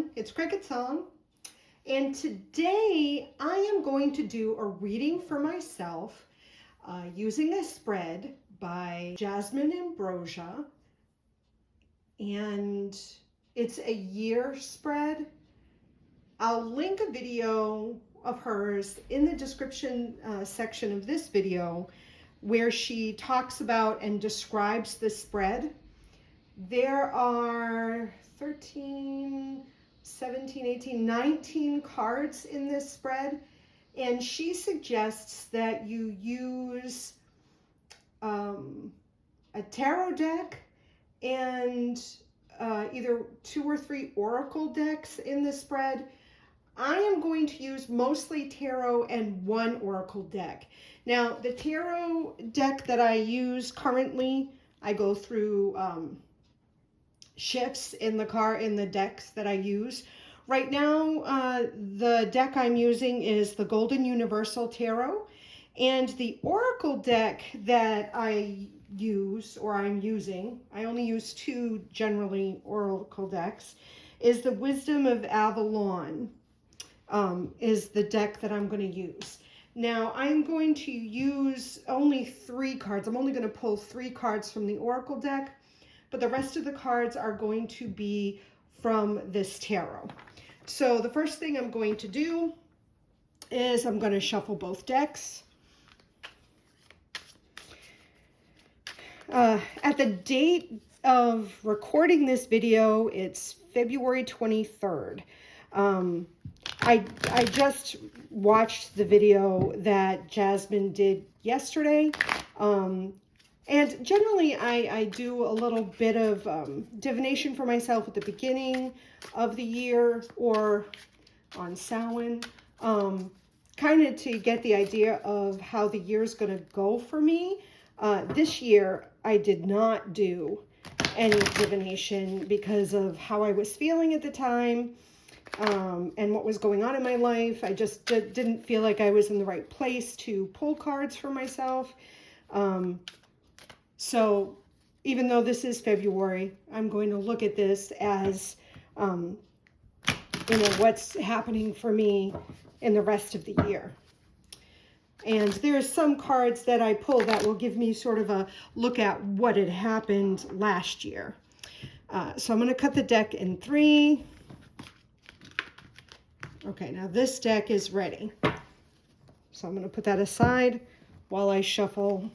everyone, it's CricketSong, and today I am going to do a reading for myself using a spread by Jasmine Ambrosia, and it's a year spread. I'll link a video of hers in the description section of this video where she talks about and describes the spread. There are 13, 17, 18, 19 cards in this spread, and she suggests that you use a tarot deck and either 2 or 3 oracle decks in the spread. I am going to use mostly tarot and 1 oracle deck. Now, the tarot deck that I use currently, I go through shifts in the decks that I use. Right now, the deck I'm using is the Golden Universal Tarot, and the oracle deck that I use, or I'm using, I only use 2 generally oracle decks, is the Wisdom of Avalon, is the deck that I'm going to use. Now, I'm going to use only 3 cards. I'm only going to pull 3 cards from the oracle deck, but the rest of the cards are going to be from this tarot. So the first thing I'm going to do is I'm going to shuffle both decks. At the date of recording this video, it's February 23rd. I just watched the video that Jasmine did yesterday. And generally, I do a little bit of divination for myself at the beginning of the year or on Samhain, kind of to get the idea of how the year is going to go for me. This year, I did not do any divination because of how I was feeling at the time and what was going on in my life. I just didn't feel like I was in the right place to pull cards for myself. So even though this is February, I'm going to look at this as, what's happening for me in the rest of the year. And there's some cards that I pull that will give me sort of a look at what had happened last year. So I'm going to cut the deck in 3. Okay, now this deck is ready. So I'm going to put that aside while I shuffle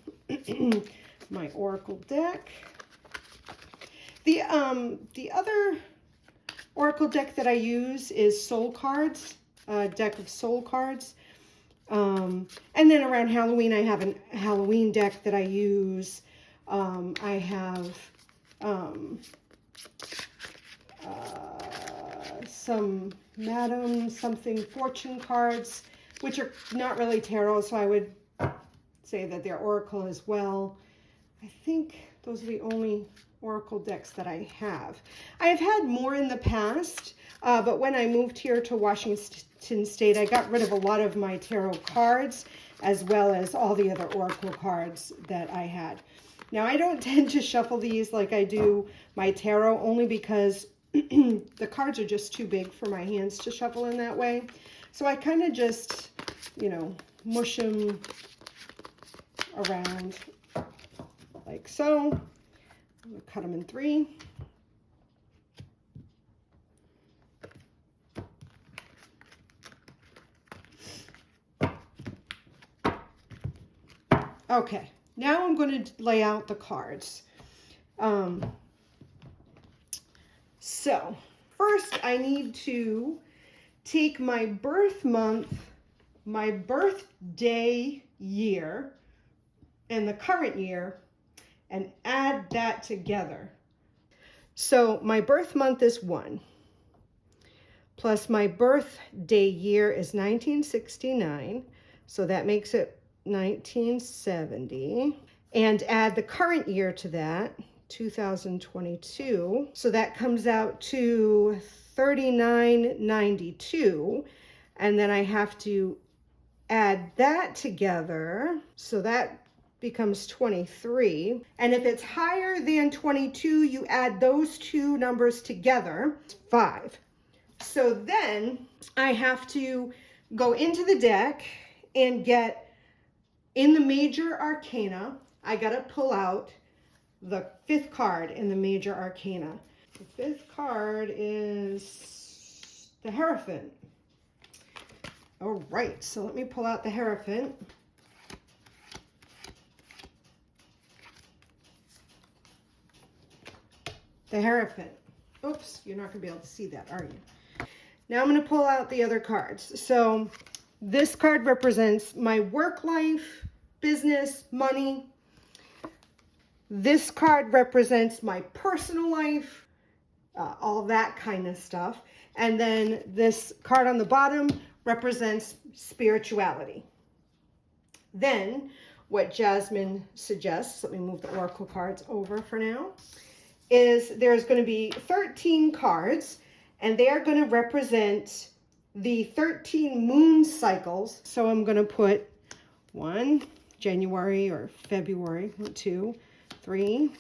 my oracle deck. The other oracle deck that I use is Soul Cards, a deck of Soul Cards. And then around Halloween, I have a Halloween deck that I use. I have some Madam something fortune cards, which are not really tarot, so I would say that they're oracle as well. I think those are the only oracle decks that I have. I've had more in the past, but when I moved here to Washington State, I got rid of a lot of my tarot cards, as well as all the other oracle cards that I had. Now, I don't tend to shuffle these like I do my tarot, only because the cards are just too big for my hands to shuffle in that way. So I kind of just, mush them around like so. I'm going to cut them in 3. Okay, now I'm going to lay out the cards. So first I need to take my birth month, my birthday year, and the current year, and add that together. So my birth month is 1, plus my birthday year is 1969, so that makes it 1970, and add the current year to that, 2022, so that comes out to 3992, and then I have to add that together, so that becomes 23. And if it's higher than 22, you add those two numbers together, 5. So then I have to go into the deck and get in the major arcana. I got to pull out the 5th card in the major arcana. The 5th card is the Hierophant. All right, so let me pull out the Hierophant. The Hierophant. Oops, you're not going to be able to see that, are you? Now I'm going to pull out the other cards. So this card represents my work life, business, money. This card represents my personal life, all that kind of stuff. And then this card on the bottom represents spirituality. Then what Jasmine suggests, let me move the oracle cards over for now, is there's going to be 13 cards, and they are going to represent the 13 moon cycles. So I'm going to put 1, January or February, 1, 2, 3,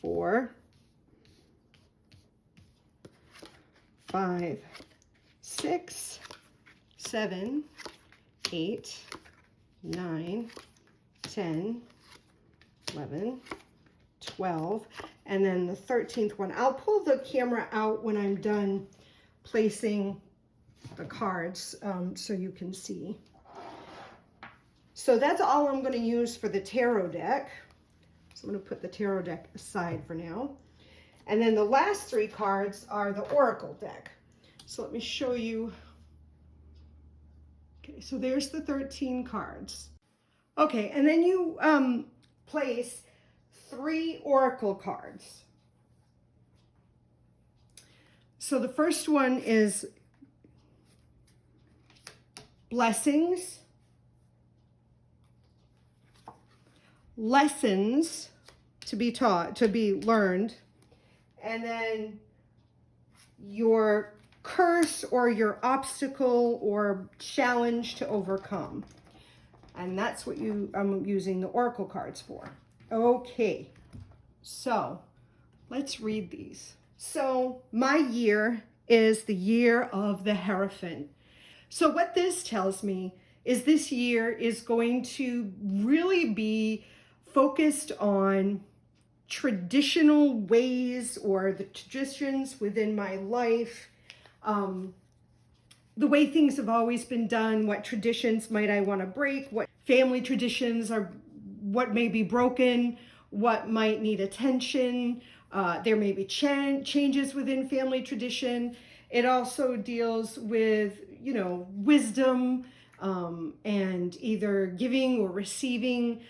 4, 5, 6, 7, 8, 9, 10, 11, 12, and then the 13th one. I'll pull the camera out when I'm done placing the cards so you can see. So that's all I'm going to use for the tarot deck. So I'm going to put the tarot deck aside for now. And then the last 3 cards are the oracle deck. So let me show you. Okay, so there's the 13 cards. Okay, and then you place 3 oracle cards. So the first one is blessings, lessons to be taught, to be learned, and then your curse or your obstacle or challenge to overcome. And that's what I'm using the oracle cards for. Okay, so let's read these. So my year is the year of the Hierophant. So what this tells me is this year is going to really be focused on traditional ways or the traditions within my life, the way things have always been done, what traditions might I want to break, what family traditions are, what may be broken, what might need attention. There may be changes within family tradition. It also deals with, you know, wisdom and either giving or receiving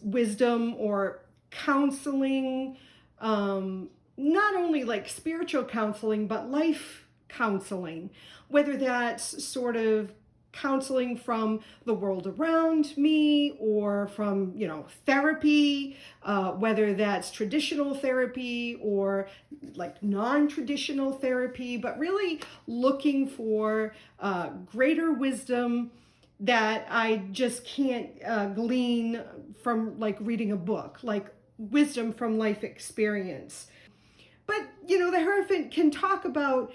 wisdom or counseling, not only like spiritual counseling, but life counseling, whether that's sort of counseling from the world around me or from, you know, therapy, whether that's traditional therapy or like non-traditional therapy, but really looking for greater wisdom that I just can't glean from like reading a book, like wisdom from life experience. But, you know, the Hierophant can talk about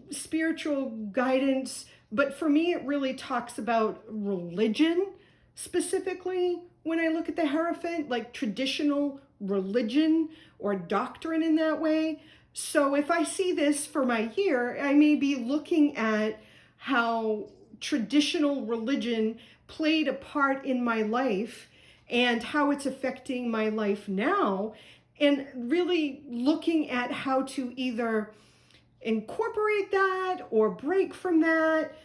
spiritual guidance, but for me, it really talks about religion specifically. When I look at the Hierophant, like traditional religion or doctrine in that way. So if I see this for my year, I may be looking at how traditional religion played a part in my life and how it's affecting my life now, and really looking at how to either incorporate that or break from that,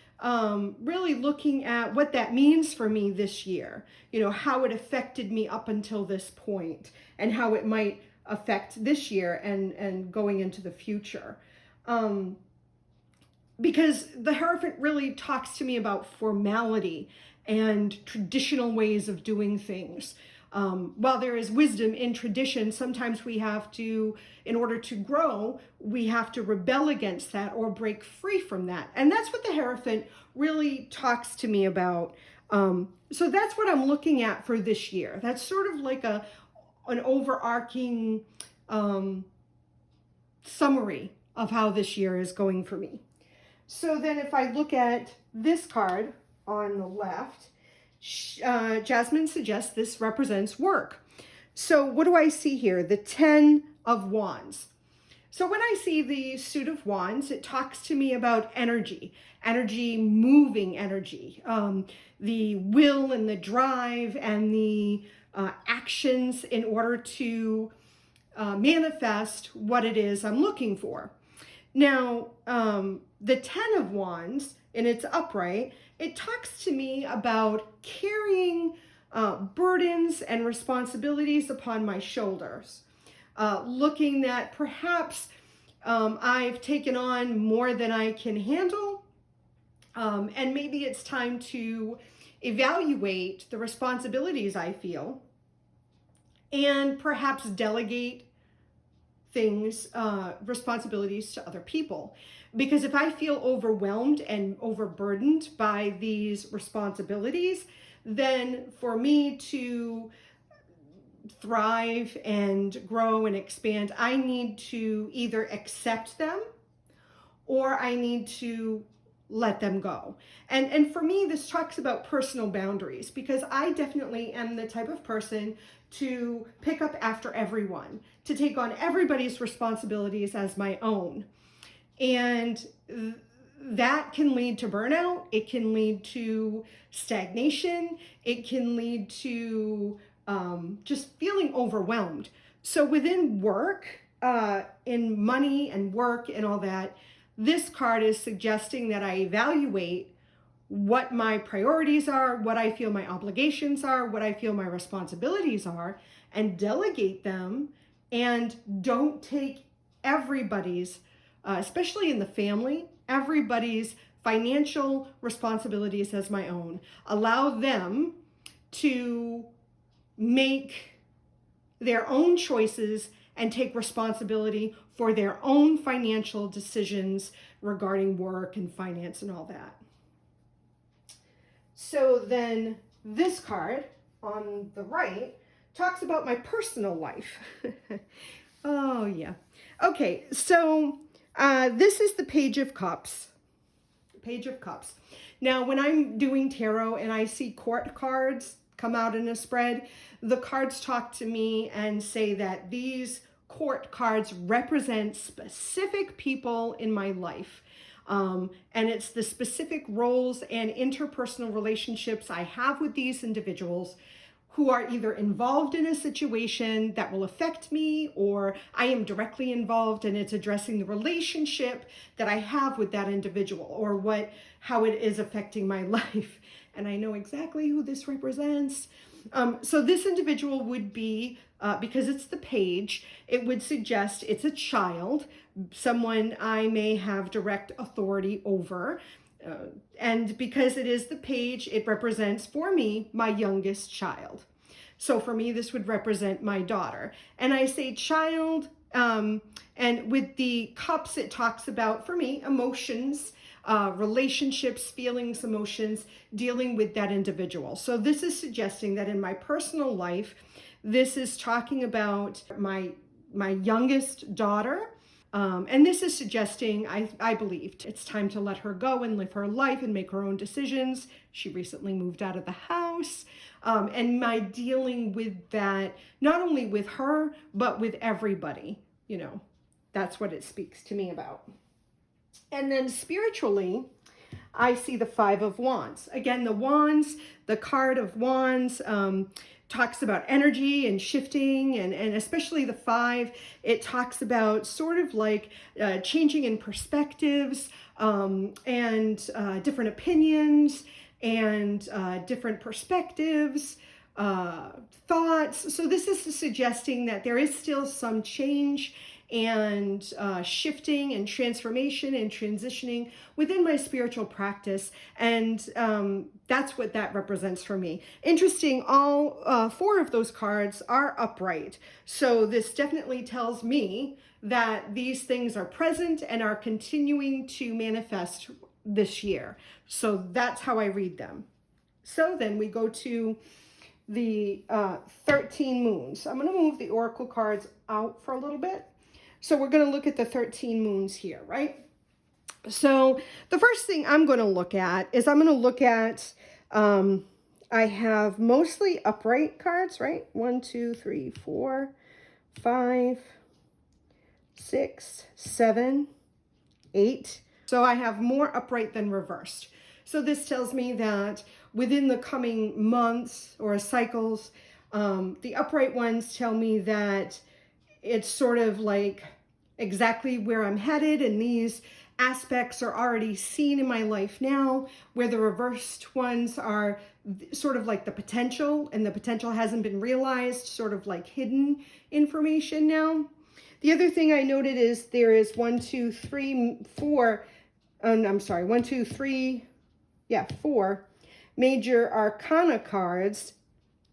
really looking at what that means for me this year, you know, how it affected me up until this point and how it might affect this year and going into the future. Because the Hierophant really talks to me about formality and traditional ways of doing things. While there is wisdom in tradition, sometimes we have to, in order to grow, we have to rebel against that or break free from that. And that's what the Hierophant really talks to me about. So that's what I'm looking at for this year. That's sort of like an overarching summary of how this year is going for me. So then if I look at this card on the left, Jasmine suggests this represents work. So what do I see here? The 10 of Wands. So when I see the suit of Wands, it talks to me about energy, moving energy, the will and the drive and the actions in order to manifest what it is I'm looking for. Now, the 10 of Wands, and it's upright, it talks to me about carrying burdens and responsibilities upon my shoulders. Looking that perhaps I've taken on more than I can handle, and maybe it's time to evaluate the responsibilities I feel and perhaps delegate things, responsibilities to other people. Because if I feel overwhelmed and overburdened by these responsibilities, then for me to thrive and grow and expand, I need to either accept them or I need to let them go. And for me, this talks about personal boundaries, because I definitely am the type of person to pick up after everyone, to take on everybody's responsibilities as my own. And that can lead to burnout. It can lead to stagnation. It can lead to just feeling overwhelmed. So within work, in money and work and all that, this card is suggesting that I evaluate what my priorities are, what I feel my obligations are, what I feel my responsibilities are, and delegate them, and don't take everybody's, especially in the family, everybody's financial responsibilities as my own. Allow them to make their own choices and take responsibility for their own financial decisions regarding work and finance and all that. So then this card on the right talks about my personal life. Oh yeah. Okay, so this is the Page of Cups. Page of Cups. Now, when I'm doing tarot and I see court cards come out in a spread, the cards talk to me and say that these court cards represent specific people in my life. And it's the specific roles and interpersonal relationships I have with these individuals who are either involved in a situation that will affect me, or I am directly involved and it's addressing the relationship that I have with that individual, or how it is affecting my life. And I know exactly who this represents. So this individual would be, because it's the page, it would suggest it's a child, someone I may have direct authority over. And because it is the page, it represents for me my youngest child. So for me, this would represent my daughter. And I say child, and with the cups, it talks about, for me, emotions, relationships, feelings, emotions, dealing with that individual. So this is suggesting that in my personal life, this is talking about my youngest daughter. And this is suggesting, I believe, it's time to let her go and live her life and make her own decisions. She recently moved out of the house. And my dealing with that, not only with her, but with everybody, that's what it speaks to me about. And then spiritually, I see the Five of Wands. Again, the card of Wands, talks about energy and shifting, and especially the 5, it talks about sort of like changing in perspectives, and different opinions and different perspectives, thoughts. So this is suggesting that there is still some change and shifting and transformation and transitioning within my spiritual practice. And that's what that represents for me. Interesting, all 4 of those cards are upright. So this definitely tells me that these things are present and are continuing to manifest this year. So that's how I read them. So then we go to the 13 moons. I'm going to move the oracle cards out for a little bit. So we're going to look at the 13 moons here, right? So the first thing I'm going to look at is I'm going to look at, I have mostly upright cards, right? 1, 2, 3, 4, 5, 6, 7, 8. So I have more upright than reversed. So this tells me that within the coming months or cycles, the upright ones tell me that it's sort of like exactly where I'm headed, and these aspects are already seen in my life now, where the reversed ones are sort of like the potential, and the potential hasn't been realized, sort of like hidden information now. The other thing I noted is there is 1, 2, 3, 4, I'm sorry, 1, 2, 3, 4 major arcana cards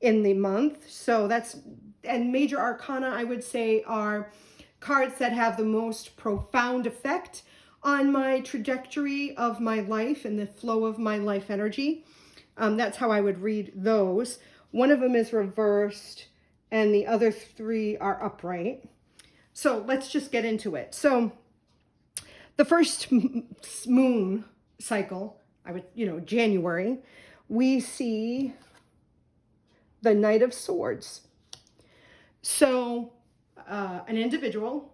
in the month. So that's, and major arcana, I would say, are cards that have the most profound effect on my trajectory of my life and the flow of my life energy. That's how I would read those. One of them is reversed and the other 3 are upright. So let's just get into it. So the first moon cycle, January, we see the Knight of Swords. So an individual,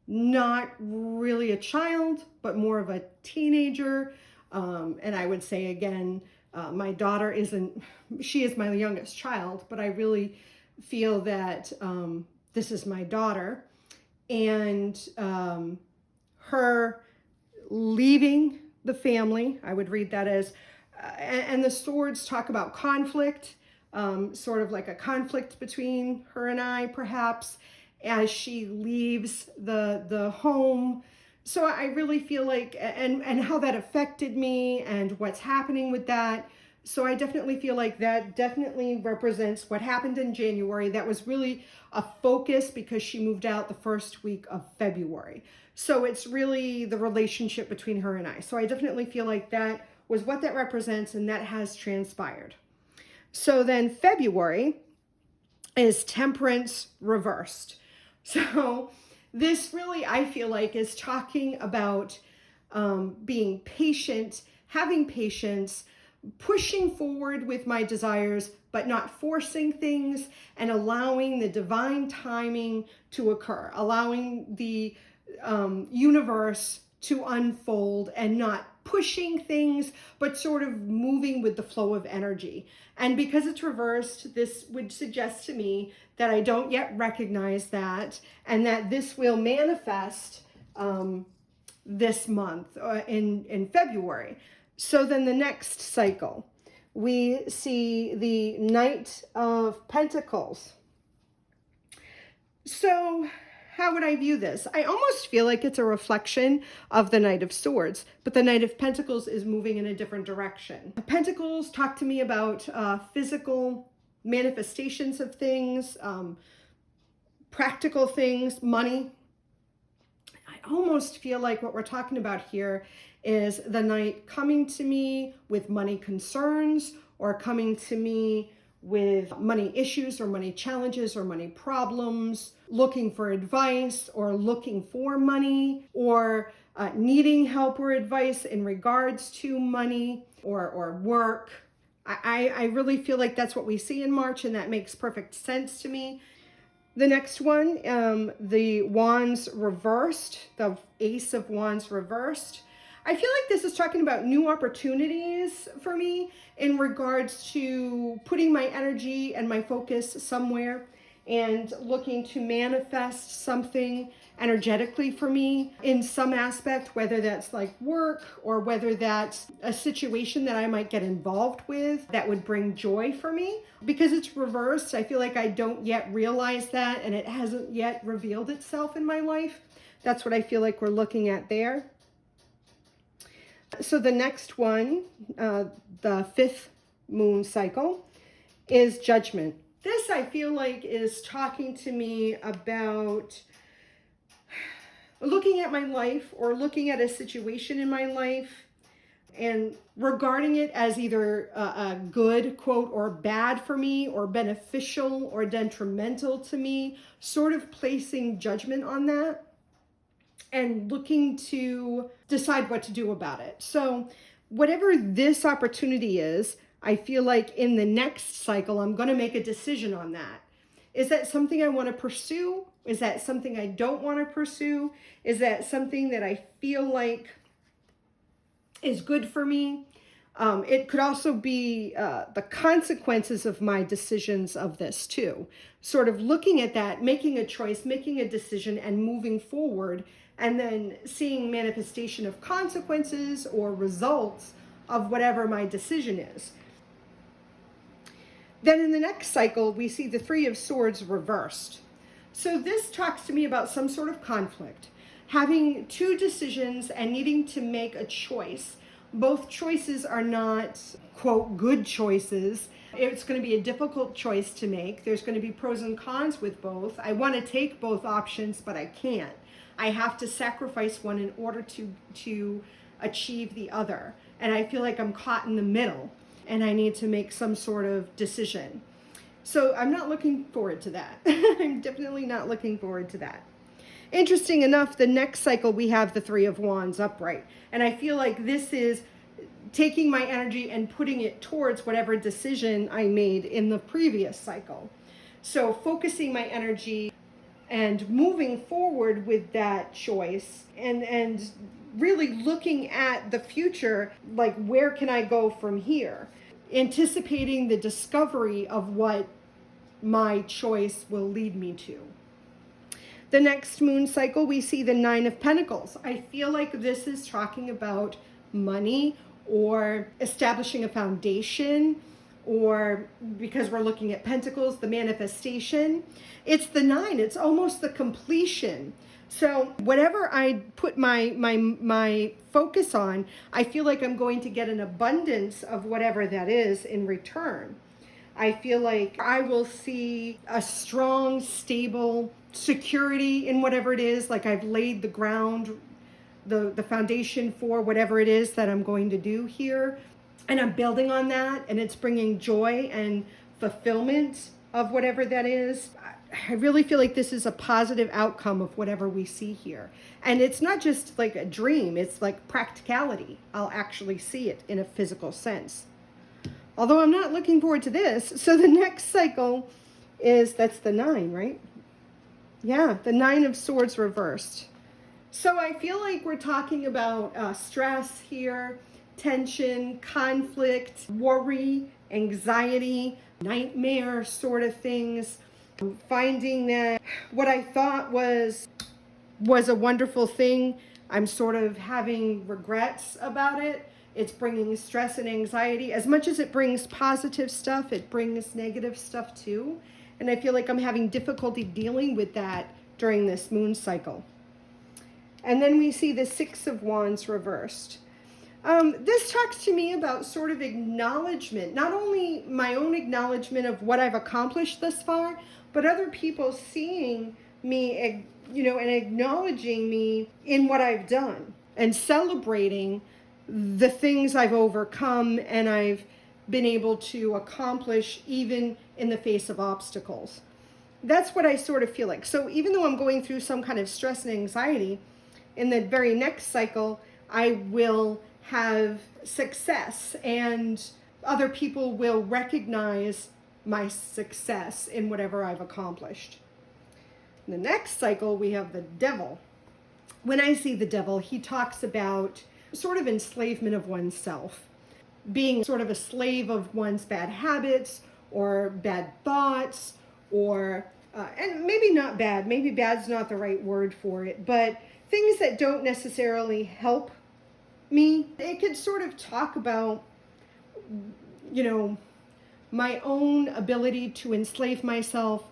not really a child, but more of a teenager. And I would say again, my daughter she is my youngest child, but I really feel that this is my daughter. And her leaving the family, I would read that as, and the swords talk about conflict, sort of like a conflict between her and I, perhaps, as she leaves the home. So I really feel like, and how that affected me and what's happening with that. So I definitely feel like that definitely represents what happened in January. That was really a focus because she moved out the first week of February. So it's really the relationship between her and I. So I definitely feel like that was what that represents, and that has transpired. So then February is Temperance reversed. So this really, I feel like, is talking about being patient, having patience, pushing forward with my desires, but not forcing things, and allowing the divine timing to occur, allowing the universe to unfold, and not pushing things, but sort of moving with the flow of energy. And because it's reversed, this would suggest to me that I don't yet recognize that, and that this will manifest this month in February. So then the next cycle, we see the Night of Pentacles. So how would I view this? I almost feel like it's a reflection of the Knight of Swords, but the Knight of Pentacles is moving in a different direction. Pentacles talk to me about physical manifestations of things, practical things, money. I almost feel like what we're talking about here is the Knight coming to me with money concerns, or coming to me with money issues or money challenges or money problems, looking for advice or looking for money, or needing help or advice in regards to money or work. I really feel like that's what we see in March, and that makes perfect sense to me. The next one, the Wands reversed, the Ace of Wands reversed. I feel like this is talking about new opportunities for me in regards to putting my energy and my focus somewhere and looking to manifest something energetically for me in some aspect, whether that's like work or whether that's a situation that I might get involved with that would bring joy for me. Because it's reversed, I feel like I don't yet realize that, and it hasn't yet revealed itself in my life. That's what I feel like we're looking at there. So the next one, the fifth moon cycle, is Judgment. This, I feel like, is talking to me about looking at my life or looking at a situation in my life and regarding it as either a good, quote, or bad for me, or beneficial or detrimental to me, sort of placing judgment on that and looking to decide what to do about it. So whatever this opportunity is, I feel like in the next cycle, I'm going to make a decision on that. Is that something I want to pursue? Is that something I don't want to pursue? Is that something that I feel like is good for me? It could also be the consequences of my decisions of this too. Sort of looking at that, making a choice, making a decision, and moving forward, and then seeing manifestation of consequences or results of whatever my decision is. Then in the next cycle, we see the Three of Swords reversed. So this talks to me about some sort of conflict, having two decisions and needing to make a choice. Both choices are not, quote, good choices. It's going to be a difficult choice to make. There's going to be pros and cons with both. I want to take both options, but I can't. I have to sacrifice one in order to achieve the other. And I feel like I'm caught in the middle, and I need to make some sort of decision. So I'm not looking forward to that. I'm definitely not looking forward to that. Interesting enough, the next cycle we have the Three of Wands upright. And I feel like this is taking my energy and putting it towards whatever decision I made in the previous cycle. So focusing my energy and moving forward with that choice, and really looking at the future, like where can I go from here? Anticipating the discovery of what my choice will lead me to. The next moon cycle, we see the Nine of Pentacles. I feel like this is talking about money or establishing a foundation, or because we're looking at Pentacles, the manifestation. It's the nine, it's almost the completion. So whatever I put my focus on, I feel like I'm going to get an abundance of whatever that is in return. I feel like I will see a strong, stable security in whatever it is, like I've laid the ground, the foundation for whatever it is that I'm going to do here. And I'm building on that, and it's bringing joy and fulfillment of whatever that is. I really feel like this is a positive outcome of whatever we see here. And it's not just like a dream, it's like practicality. I'll actually see it in a physical sense. Although I'm not looking forward to this. So the next cycle is, that's the nine, right? Yeah, the Nine of Swords reversed. So I feel like we're talking about stress here, tension, conflict, worry, anxiety, nightmare sort of things. Finding that what I thought was a wonderful thing, I'm sort of having regrets about it. It's bringing stress and anxiety. As much as it brings positive stuff, it brings negative stuff too. And I feel like I'm having difficulty dealing with that during this moon cycle. And then we see the Six of Wands reversed. This talks to me about sort of acknowledgement, not only my own acknowledgement of what I've accomplished thus far, but other people seeing me, and acknowledging me in what I've done and celebrating the things I've overcome and I've been able to accomplish even in the face of obstacles. That's what I sort of feel like. So even though I'm going through some kind of stress and anxiety, in the very next cycle, I will have success, and other people will recognize my success in whatever I've accomplished. In the next cycle, we have the Devil. When I see the Devil, he talks about sort of enslavement of oneself, being sort of a slave of one's bad habits or bad thoughts, or and maybe not bad, maybe bad's not the right word for it, but things that don't necessarily help me. It could sort of talk about, my own ability to enslave myself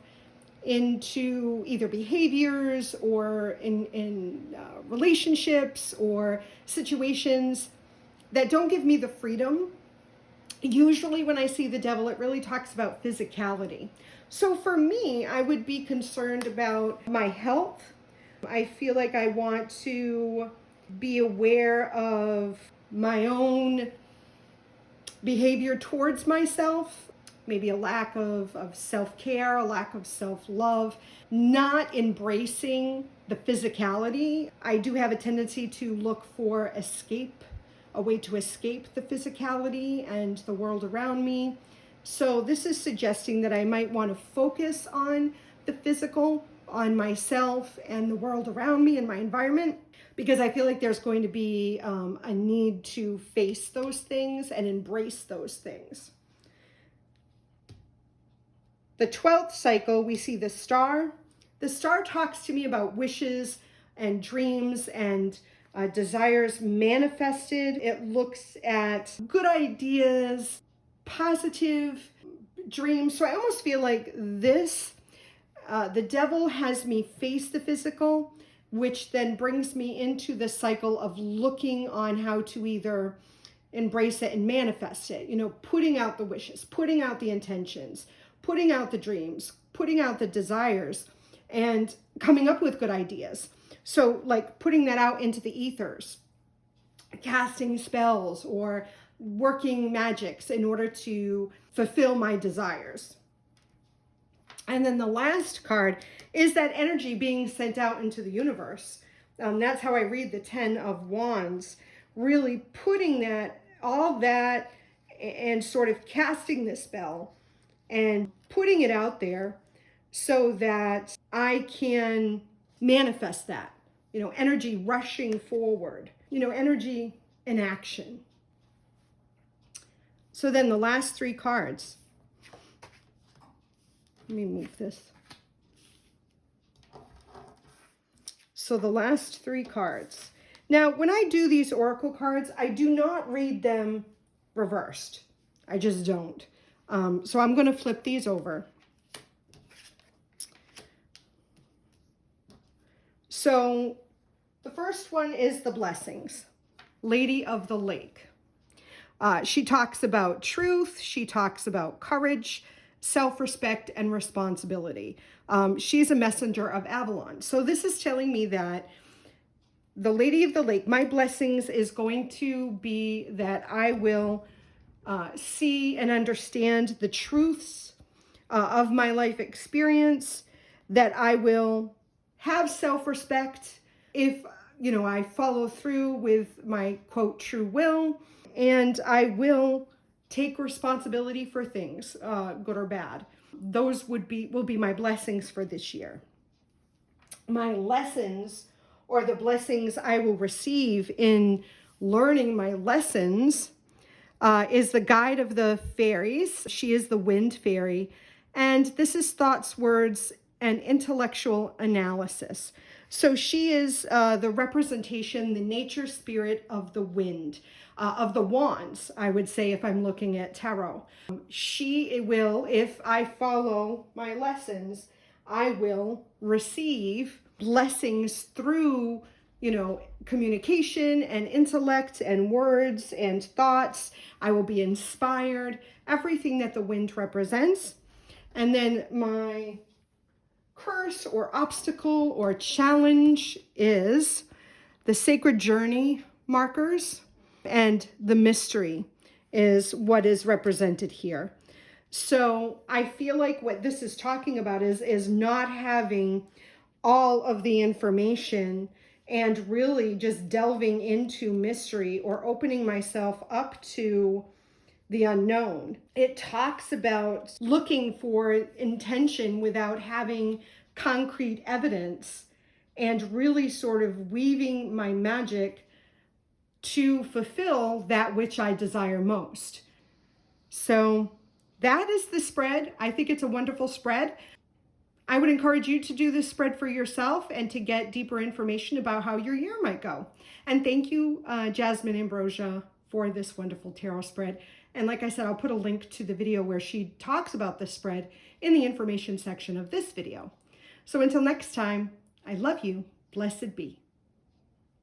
into either behaviors or in relationships or situations that don't give me the freedom. Usually when I see the Devil, it really talks about physicality. So for me, I would be concerned about my health. I feel like I want to be aware of my own behavior towards myself, maybe a lack of self-care, a lack of self-love, not embracing the physicality. I do have a tendency to look for escape, a way to escape the physicality and the world around me. So this is suggesting that I might want to focus on the physical, on myself and the world around me and my environment, because I feel like there's going to be a need to face those things and embrace those things. The 12th cycle, we see the star. The star talks to me about wishes and dreams and desires manifested. It looks at good ideas, positive dreams. So I almost feel like this, the devil has me face the physical, which then brings me into the cycle of looking on how to either embrace it and manifest it, you know, putting out the wishes, putting out the intentions, putting out the dreams, putting out the desires, and coming up with good ideas. So like putting that out into the ethers, casting spells or working magics in order to fulfill my desires. And then the last card is that energy being sent out into the universe. That's how I read the 10 of Wands, really putting that, all that, and sort of casting the spell and putting it out there so that I can manifest that, you know, energy rushing forward, you know, energy in action. So then the last three cards. Let me move this. So the last three cards. Now, when I do these oracle cards, I do not read them reversed. I just don't. So I'm going to flip these over. So the first one is the blessings. Lady of the Lake. She talks about truth. She talks about courage, self-respect, and responsibility. She's a messenger of Avalon. So this is telling me that the Lady of the Lake, my blessings is going to be that I will see and understand the truths of my life experience, that I will have self-respect if, you know, I follow through with my, quote, true will, and I will take responsibility for things, good or bad. Those will be my blessings for this year. My lessons, or the blessings I will receive in learning my lessons, is the guide of the fairies. She is the wind fairy. And this is thoughts, words, and intellectual analysis. So she is the representation, the nature spirit of the wind, of the wands, I would say, if I'm looking at tarot. She will, if I follow my lessons, I will receive blessings through, you know, communication and intellect and words and thoughts. I will be inspired, everything that the wind represents. And then my curse or obstacle or challenge is the sacred journey markers, and the mystery is what is represented here. So I feel like what this is talking about is not having all of the information and really just delving into mystery or opening myself up to the unknown. It talks about looking for intention without having concrete evidence and really sort of weaving my magic to fulfill that which I desire most. So that is the spread. I think it's a wonderful spread. I would encourage you to do this spread for yourself and to get deeper information about how your year might go. And thank you, Jasmine Ambrosia, for this wonderful tarot spread. And like I said, I'll put a link to the video where she talks about this spread in the information section of this video. So until next time, I love you. Blessed be.